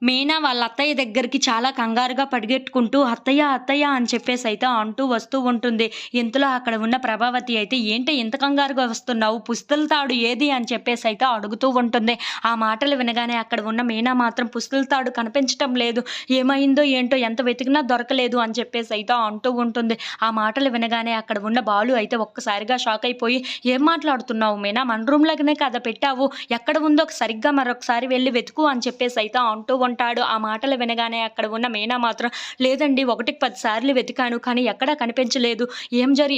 మీనా వాళ్ళ అత్తయ్య దగ్గరికి చాలా కంగారుగా పరిగెట్టుకుంటూ "అత్తయ్య, అత్తయ్య" అని చెప్పేసైతే అంటూ వస్తూ ఉంటుంది. ఇంతలో అక్కడ ఉన్న ప్రభావతి అయితే "ఏంటే ఇంత కంగారుగా వస్తున్నావు? పుస్తెల తాడు ఏది?" అని చెప్పేసైతే అడుగుతూ ఉంటుంది. ఆ మాటలు వినగానే అక్కడ ఉన్న మీనా మాత్రం పుస్తెల తాడు కనిపించటం లేదు. ఏమైందో ఏంటో ఎంత వెతికినా దొరకలేదు అని చెప్పేసైతే అంటూ ఉంటుంది. ఆ మాటలు వినగానే అక్కడ ఉన్న బాలు అయితే ఒక్కసారిగా షాక్ అయిపోయి "ఏం మాట్లాడుతున్నావు మీనా? మన రూమ్‌లోనే కదా పెట్టావు. ఎక్కడ ఉందో సరిగ్గా మరొకసారి వెళ్లి వెతుకు" అని చెప్పేసైతే అంటూ ఉంటాడు. ఆ మాటలు వినగానే అక్కడ ఉన్న మీనా మాత్రం "లేదండి, ఒకటికి 10 సార్లు వెతికాను. కానీ ఎక్కడా కనిపించలేదు.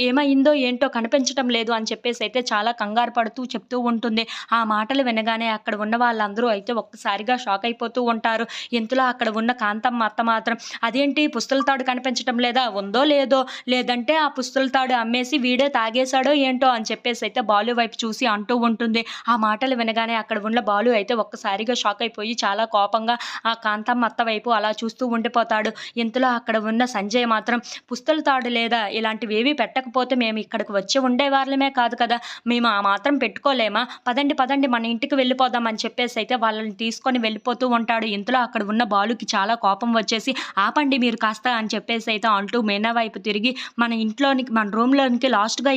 ఏమైందో ఏంటో కనిపించటం లేదు" అని చెప్పేసైతే చాలా కంగారు పడుతూ చెప్తూ ఉంటుంది. ఆ మాటలు వినగానే అక్కడ ఉన్న వాళ్ళందరూ అయితే ఒక్కసారిగా షాక్ అయిపోతూ ఉంటారు. ఇంతలో అక్కడ ఉన్న కాంతమ్మ అత్త మాత్రం "అదేంటి పుస్తల తాడు కనిపించటం లేదా? ఉందో లేదో, లేదంటే ఆ పుస్తల తాడు అమ్మేసి వీడే తాగేసాడో ఏంటో" అని చెప్పేసైతే బాలు వైపు చూసి అంటూ ఉంటుంది. ఆ మాటలు వినగానే అక్కడ ఉన్న బాలు అయితే ఒక్కసారిగా షాక్ అయిపోయి చాలా కోపంగా ఆ కాంతమ్మ అత్త వైపు అలా చూస్తూ ఉండిపోతాడు. ఇంతలో అక్కడ ఉన్న సంజయ్ మాత్రం "పుస్తల తాడు లేదా? ఇలాంటివేవి పెట్టకపోతే మేము ఇక్కడికి వచ్చి ఉండేవాళ్ళమే కాదు కదా! మేము ఆ మాత్రం పెట్టుకోలేమా? పదండి, పదండి మన ఇంటికి వెళ్ళిపోదాం" అని చెప్పేసైతే వాళ్ళని తీసుకొని వెళ్ళిపోతూ ఉంటాడు. ఇంతలో అక్కడ ఉన్న బాలుకి చాలా కోపం వచ్చేసి "ఆపండి మీరు కాస్త" అని చెప్పేసైతే అంటూ మీనా వైపు తిరిగి మన ఇంట్లోనికి మన రూమ్‌లోనికి లాస్ట్‌గా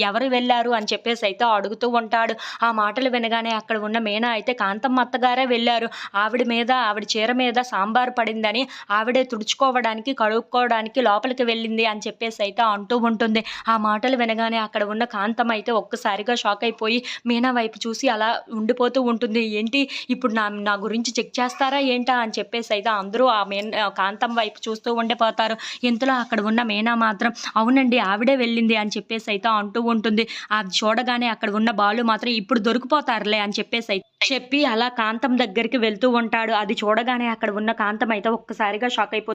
ఎవరు వెళ్లారు అని చెప్పేసైతే అడుగుతూ ఉంటాడు. ఆ మాటలు వినగానే అక్కడ ఉన్న మీనా అయితే "కాంతమ్మ అత్తగారే వెళ్లారు. ఆవిడ చీర మీద సాంబారు పడిందని ఆవిడే తుడుచుకోవడానికి, కడుక్కోవడానికి లోపలికి వెళ్ళింది" అని చెప్పేసైతే అంటూ ఉంటుంది. ఆ మాటలు వినగానే అక్కడ ఉన్న కాంతమ్మ అయితే ఒక్కసారిగా షాక్ అయిపోయి మీనా వైపు చూసి అలా ఉండిపోతూ ఉంటుంది. "ఏంటి ఇప్పుడు నా నా గురించి చెక్ చేస్తారా ఏంటా?" అని చెప్పేసైతే అందరూ కాంతమ్మ వైపు చూస్తూ ఉండిపోతారు. ఇంతలో అక్కడ ఉన్న మీనా మాత్రం "అవునండి, ఆవిడే వెళ్ళింది" అని చెప్పేసైతే అంటూ ఉంటుంది. అది చూడగానే అక్కడ ఉన్న బాలు మాత్రం "ఇప్పుడు దొరికిపోతారులే" అని చెప్పి అలా కాంతం దగ్గరికి వెళ్తూ ఉంటాడు. అది చూడగానే అక్కడ ఉన్న కాంతం అయితే ఒక్కసారిగా షాక్ అయిపోతుంది.